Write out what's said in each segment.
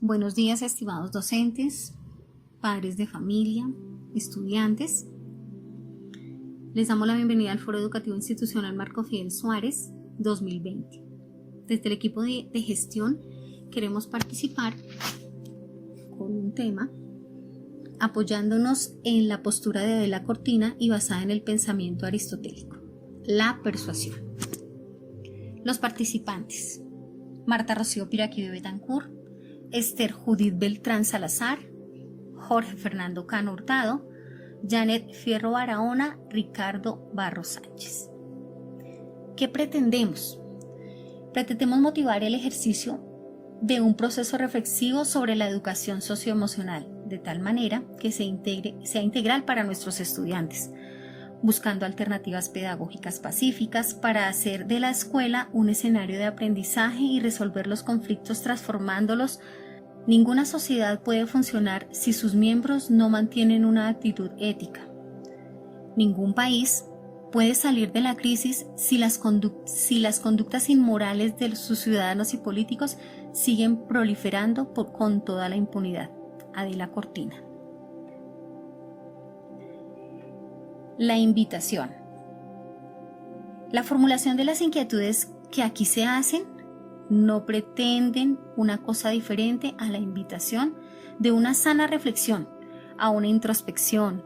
Buenos días, estimados docentes, padres de familia, estudiantes. Les damos la bienvenida al Foro Educativo Institucional Marco Fidel Suárez 2020. Desde el equipo de gestión queremos participar con un tema apoyándonos en la postura de Adela Cortina y basada en el pensamiento aristotélico, la persuasión. Los participantes: Marta Rocío Piraquí Betancourt, Esther Judith Beltrán Salazar, Jorge Fernando Cano Hurtado, Janet Fierro Barahona, Ricardo Barros Sánchez. ¿Qué pretendemos? Pretendemos motivar el ejercicio de un proceso reflexivo sobre la educación socioemocional, de tal manera que sea integral para nuestros estudiantes, buscando alternativas pedagógicas pacíficas para hacer de la escuela un escenario de aprendizaje y resolver los conflictos transformándolos. Ninguna sociedad puede funcionar si sus miembros no mantienen una actitud ética. Ningún país puede salir de la crisis si las conductas inmorales de sus ciudadanos y políticos siguen proliferando con toda la impunidad. Adela Cortina. La invitación. La formulación de las inquietudes que aquí se hacen no pretenden una cosa diferente a la invitación de una sana reflexión, a una introspección,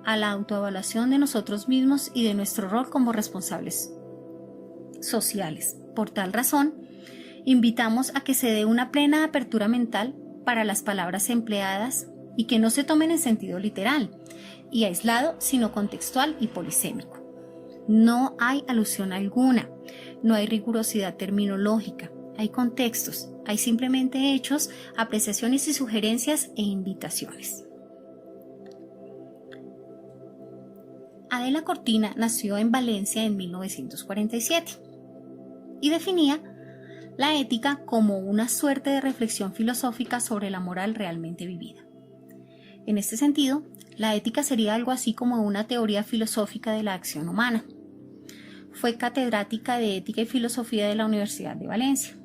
a la autoevaluación de nosotros mismos y de nuestro rol como responsables sociales. Por tal razón, invitamos a que se dé una plena apertura mental para las palabras empleadas y que no se tomen en sentido literal y aislado, sino contextual y polisémico. No hay alusión alguna, no hay rigurosidad terminológica, hay contextos, hay simplemente hechos, apreciaciones y sugerencias e invitaciones. Adela Cortina nació en Valencia en 1947 y definía la ética como una suerte de reflexión filosófica sobre la moral realmente vivida. En este sentido, la ética sería algo así como una teoría filosófica de la acción humana. Fue catedrática de Ética y Filosofía de la Universidad de Valencia.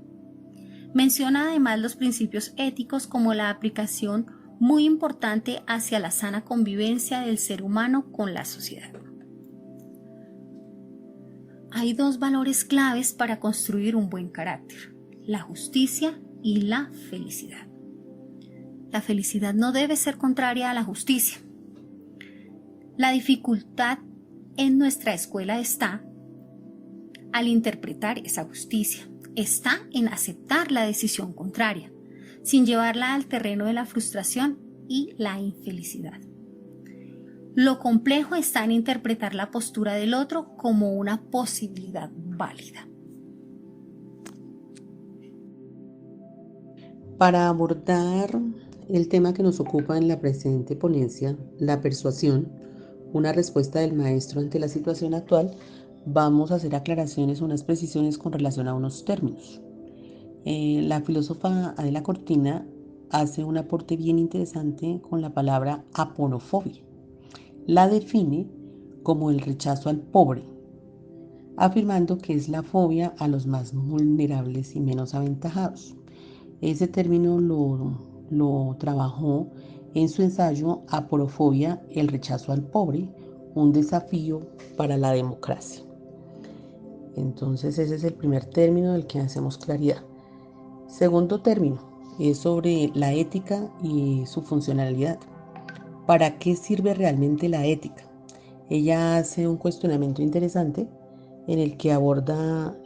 Menciona además los principios éticos como la aplicación muy importante hacia la sana convivencia del ser humano con la sociedad. Hay dos valores claves para construir un buen carácter: la justicia y la felicidad. La felicidad no debe ser contraria a la justicia. La dificultad en nuestra escuela está al interpretar esa justicia, está en aceptar la decisión contraria, sin llevarla al terreno de la frustración y la infelicidad. Lo complejo está en interpretar la postura del otro como una posibilidad válida. Para abordar el tema que nos ocupa en la presente ponencia, la persuasión, una respuesta del maestro ante la situación actual, vamos a hacer aclaraciones, unas precisiones con relación a unos términos. La filósofa Adela Cortina hace un aporte bien interesante con la palabra aporofobia. La define como el rechazo al pobre, afirmando que es la fobia a los más vulnerables y menos aventajados. Ese término lo trabajó en su ensayo Aporofobia, el rechazo al pobre, un desafío para la democracia. Entonces ese es el primer término del que hacemos claridad. Segundo término es sobre la ética y su funcionalidad. ¿Para qué sirve realmente la ética? Ella hace un cuestionamiento interesante en el que aborda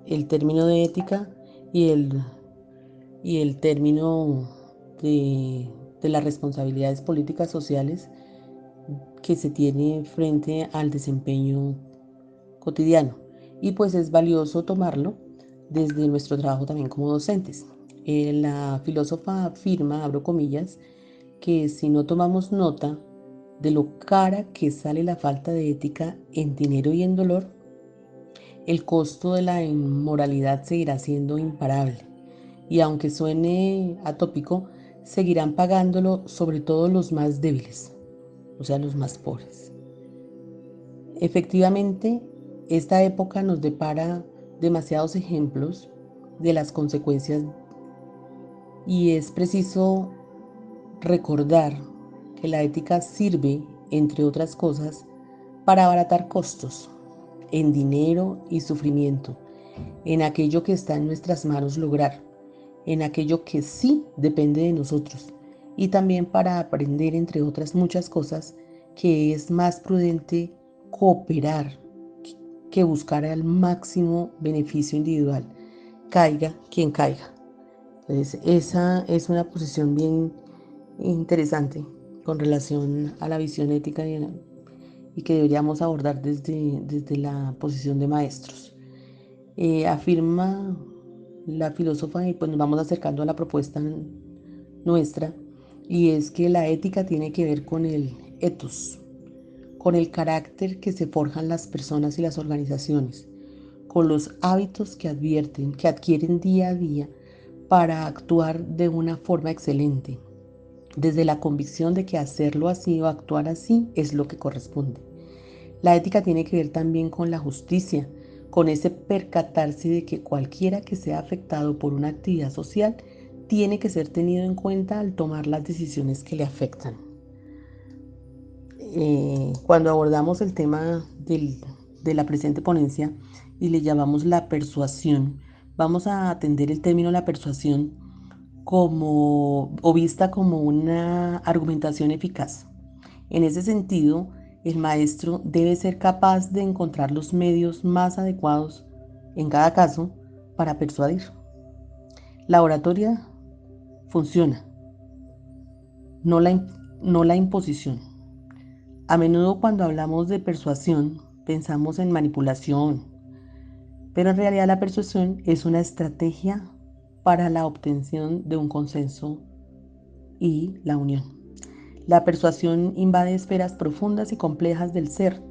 el término de ética y el término de las responsabilidades políticas sociales que se tiene frente al desempeño cotidiano. Y pues es valioso tomarlo desde nuestro trabajo también como docentes. La filósofa afirma, abro comillas, que si no tomamos nota de lo cara que sale la falta de ética en dinero y en dolor, el costo de la inmoralidad seguirá siendo imparable. Y aunque suene atópico, seguirán pagándolo sobre todo los más débiles, o sea, los más pobres. Efectivamente, esta época nos depara demasiados ejemplos de las consecuencias y es preciso recordar que la ética sirve, entre otras cosas, para abaratar costos en dinero y sufrimiento, en aquello que está en nuestras manos lograr, en aquello que sí depende de nosotros, y también para aprender, entre otras muchas cosas, que es más prudente cooperar que buscar al máximo beneficio individual, caiga quien caiga. Entonces, esa es una posición bien interesante con relación a la visión ética y que deberíamos abordar desde la posición de maestros. Afirma la filósofa, y pues nos vamos acercando a la propuesta nuestra, y es que la ética tiene que ver con el ethos, con el carácter que se forjan las personas y las organizaciones, con los hábitos que adquieren día a día para actuar de una forma excelente, desde la convicción de que hacerlo así o actuar así es lo que corresponde. La ética tiene que ver también con la justicia, con ese percatarse de que cualquiera que sea afectado por una actividad social tiene que ser tenido en cuenta al tomar las decisiones que le afectan. Cuando abordamos el tema de la presente ponencia y le llamamos la persuasión, vamos a atender el término la persuasión como o vista como una argumentación eficaz. En ese sentido, el maestro debe ser capaz de encontrar los medios más adecuados en cada caso para persuadir. La oratoria funciona, no la imposición. A menudo cuando hablamos de persuasión pensamos en manipulación, pero en realidad la persuasión es una estrategia para la obtención de un consenso y la unión. La persuasión invade esferas profundas y complejas del ser,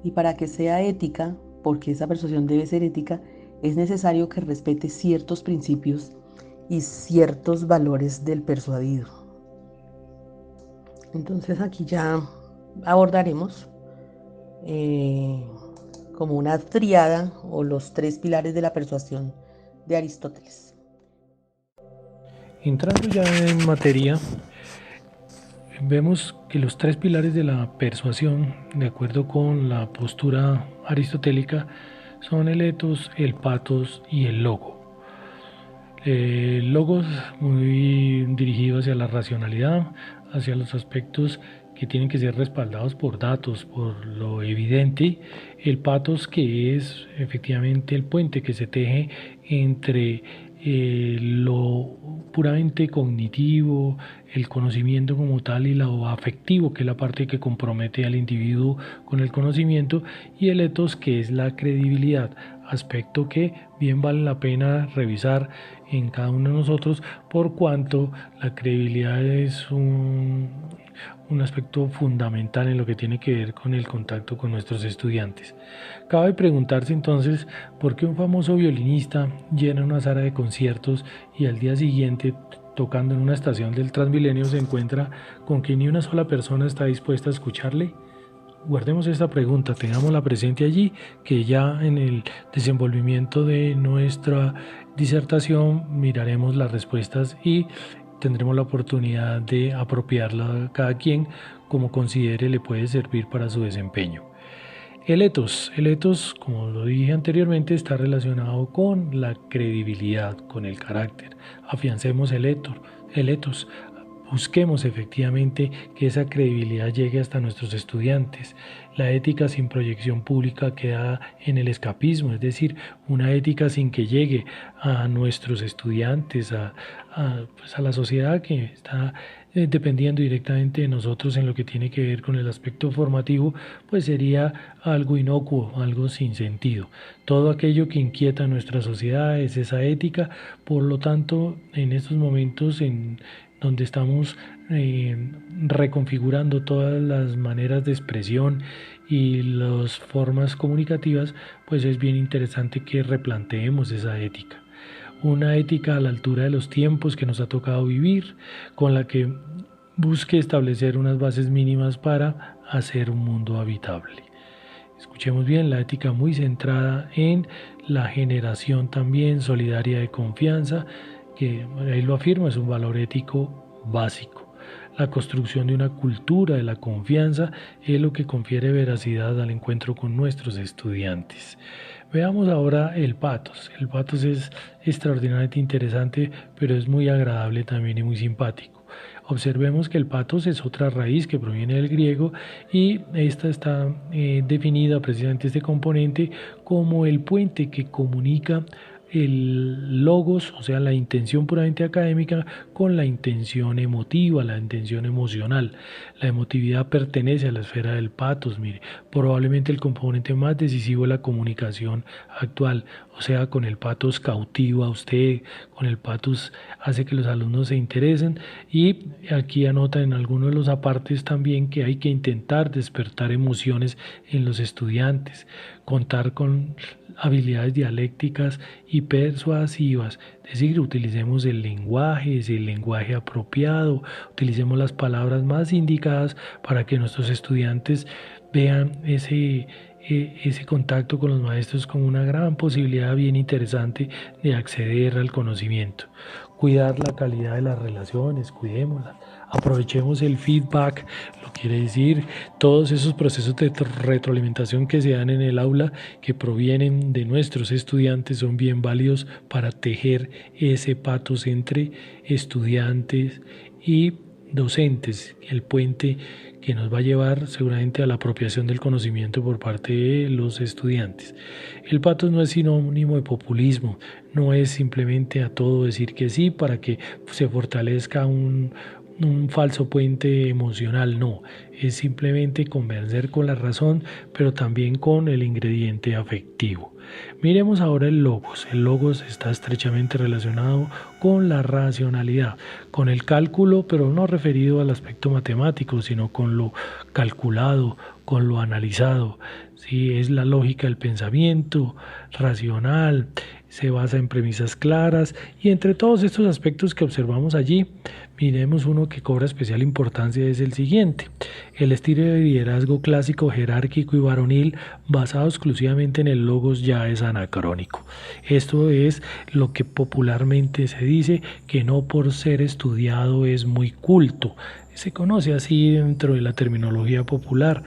y para que sea ética, porque esa persuasión debe ser ética, es necesario que respete ciertos principios y ciertos valores del persuadido. Entonces aquí ya abordaremos como una tríada o los 3 pilares de la persuasión de Aristóteles. Entrando ya en materia, vemos que los 3 pilares de la persuasión, de acuerdo con la postura aristotélica, son el ethos, el pathos y el logo. El logos muy dirigido hacia la racionalidad, hacia los aspectos que tienen que ser respaldados por datos, por lo evidente. El pathos, que es efectivamente el puente que se teje entre lo puramente cognitivo, el conocimiento como tal, y lo afectivo, que es la parte que compromete al individuo con el conocimiento, y el ethos, que es la credibilidad, aspecto que bien vale la pena revisar en cada uno de nosotros, por cuanto la credibilidad es un aspecto fundamental en lo que tiene que ver con el contacto con nuestros estudiantes. Cabe preguntarse entonces por qué un famoso violinista llena una sala de conciertos y al día siguiente, tocando en una estación del Transmilenio, se encuentra con que ni una sola persona está dispuesta a escucharle. Guardemos esta pregunta, tengámosla presente allí, que ya en el desenvolvimiento de nuestra disertación miraremos las respuestas y tendremos la oportunidad de apropiarla a cada quien como considere le puede servir para su desempeño. El ethos, como lo dije anteriormente, está relacionado con la credibilidad, con el carácter. Afiancemos el ethos. Busquemos efectivamente que esa credibilidad llegue hasta nuestros estudiantes. La ética sin proyección pública queda en el escapismo, es decir, una ética sin que llegue a nuestros estudiantes, a la sociedad que está dependiendo directamente de nosotros en lo que tiene que ver con el aspecto formativo, pues sería algo inocuo, algo sin sentido. Todo aquello que inquieta a nuestra sociedad es esa ética. Por lo tanto, en estos momentos donde estamos reconfigurando todas las maneras de expresión y las formas comunicativas, pues es bien interesante que replanteemos esa ética. Una ética a la altura de los tiempos que nos ha tocado vivir, con la que busque establecer unas bases mínimas para hacer un mundo habitable. Escuchemos bien, la ética muy centrada en la generación también solidaria de confianza, que ahí lo afirma, es un valor ético básico. La construcción de una cultura de la confianza es lo que confiere veracidad al encuentro con nuestros estudiantes. Veamos ahora el patos. El patos es extraordinariamente interesante, pero es muy agradable también y muy simpático. Observemos que el patos es otra raíz que proviene del griego y esta está definida precisamente este componente como el puente que comunica el logos, o sea, la intención puramente académica, con la intención emotiva, la intención emocional. La emotividad pertenece a la esfera del patos, mire, probablemente el componente más decisivo de la comunicación actual, o sea, con el patos cautiva a usted, con el patos hace que los alumnos se interesen, y aquí anota en algunos de los apartes también que hay que intentar despertar emociones en los estudiantes, contar con habilidades dialécticas y persuasivas, es decir, utilicemos el lenguaje apropiado, utilicemos las palabras más indicadas para que nuestros estudiantes vean ese contacto con los maestros como una gran posibilidad bien interesante de acceder al conocimiento. Cuidar la calidad de las relaciones, cuidémoslas. Aprovechemos el feedback, lo quiere decir todos esos procesos de retroalimentación que se dan en el aula, que provienen de nuestros estudiantes, son bien válidos para tejer ese patos entre estudiantes y docentes, el puente que nos va a llevar seguramente a la apropiación del conocimiento por parte de los estudiantes. El patos no es sinónimo de populismo, no es simplemente a todo decir que sí para que se fortalezca un falso puente emocional, no, es simplemente convencer con la razón, pero también con el ingrediente afectivo. Miremos ahora el logos. El logos está estrechamente relacionado con la racionalidad, con el cálculo, pero no referido al aspecto matemático, sino con lo calculado, con lo analizado. Sí, es la lógica del pensamiento racional, se basa en premisas claras, y entre todos estos aspectos que observamos allí, miremos uno que cobra especial importancia, es el siguiente: el estilo de liderazgo clásico, jerárquico y varonil basado exclusivamente en el logos ya es anacrónico. Esto es lo que popularmente se dice, que no por ser estudiado es muy culto. Se conoce así dentro de la terminología popular.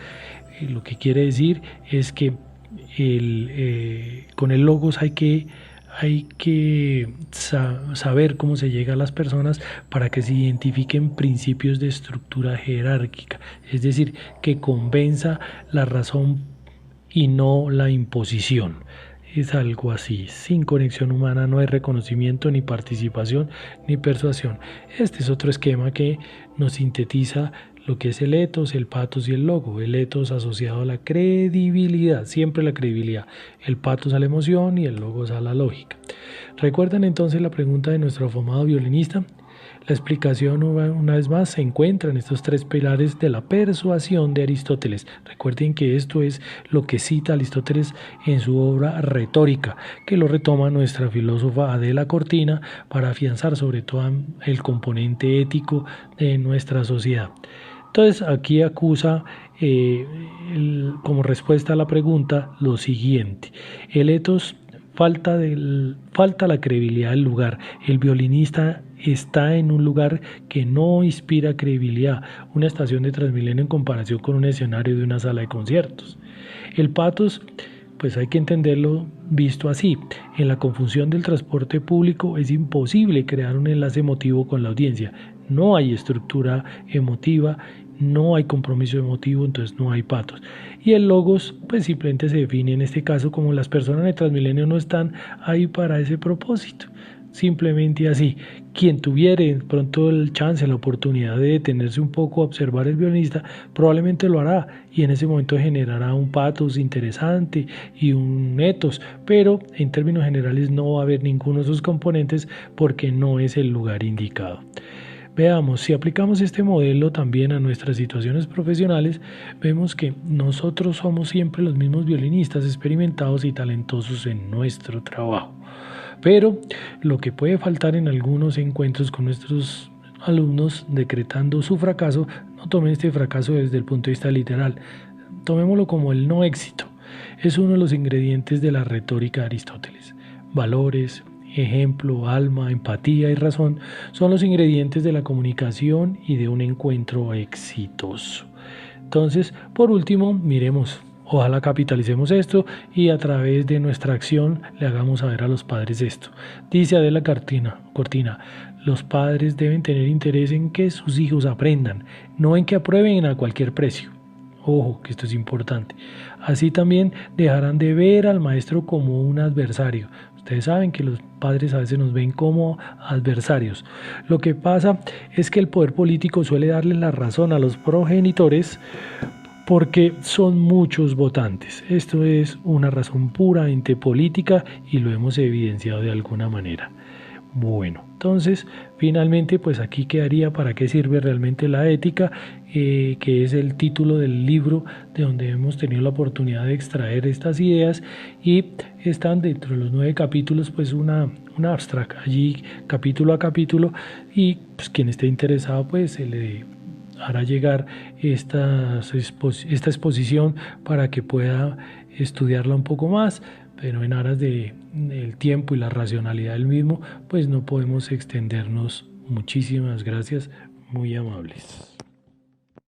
Lo que quiere decir es que con el logos hay que saber cómo se llega a las personas para que se identifiquen principios de estructura jerárquica, es decir, que convenza la razón y no la imposición. Es algo así: sin conexión humana no hay reconocimiento, ni participación, ni persuasión. Este es otro esquema que nos sintetiza lo que es el etos, el patos y el logo. El etos asociado a la credibilidad, siempre la credibilidad. El patos a la emoción y el logos a la lógica. ¿Recuerdan entonces la pregunta de nuestro afamado violinista? La explicación, una vez más, se encuentra en estos tres pilares de la persuasión de Aristóteles. Recuerden que esto es lo que cita Aristóteles en su obra Retórica, que lo retoma nuestra filósofa Adela Cortina para afianzar sobre todo el componente ético de nuestra sociedad. Entonces aquí acusa como respuesta a la pregunta lo siguiente: el etos falta la credibilidad del lugar. El violinista está en un lugar que no inspira credibilidad, una estación de Transmilenio en comparación con un escenario de una sala de conciertos. El patos, pues hay que entenderlo visto así: en la confusión del transporte público es imposible crear un enlace emotivo con la audiencia. No hay estructura emotiva, no hay compromiso emotivo, entonces no hay patos. Y el logos, pues simplemente se define en este caso como las personas de Transmilenio no están ahí para ese propósito. Simplemente así. Quien tuviera pronto el chance, la oportunidad de detenerse un poco a observar el violinista, probablemente lo hará, y en ese momento generará un patos interesante y un etos, pero en términos generales no va a haber ninguno de esos componentes porque no es el lugar indicado. Veamos, si aplicamos este modelo también a nuestras situaciones profesionales, vemos que nosotros somos siempre los mismos violinistas experimentados y talentosos en nuestro trabajo. Pero lo que puede faltar en algunos encuentros con nuestros alumnos decretando su fracaso, no tomen este fracaso desde el punto de vista literal, tomémoslo como el no éxito. Es uno de los ingredientes de la retórica de Aristóteles: valores, ejemplo, alma, empatía y razón son los ingredientes de la comunicación y de un encuentro exitoso. Entonces, por último, miremos, ojalá capitalicemos esto y a través de nuestra acción le hagamos saber a los padres esto. Dice Adela Cortina, los padres deben tener interés en que sus hijos aprendan, no en que aprueben a cualquier precio. Ojo, que esto es importante. Así también dejarán de ver al maestro como un adversario. Ustedes saben que los padres a veces nos ven como adversarios. Lo que pasa es que el poder político suele darle la razón a los progenitores porque son muchos votantes. Esto es una razón puramente política y lo hemos evidenciado de alguna manera. Bueno, entonces finalmente pues aquí quedaría para qué sirve realmente la ética, que es el título del libro de donde hemos tenido la oportunidad de extraer estas ideas, y están dentro de los 9 capítulos pues una abstract allí capítulo a capítulo, y pues quien esté interesado pues se le hará llegar esta exposición para que pueda estudiarla un poco más, pero en aras del tiempo y la racionalidad del mismo, pues no podemos extendernos. Muchísimas gracias, muy amables.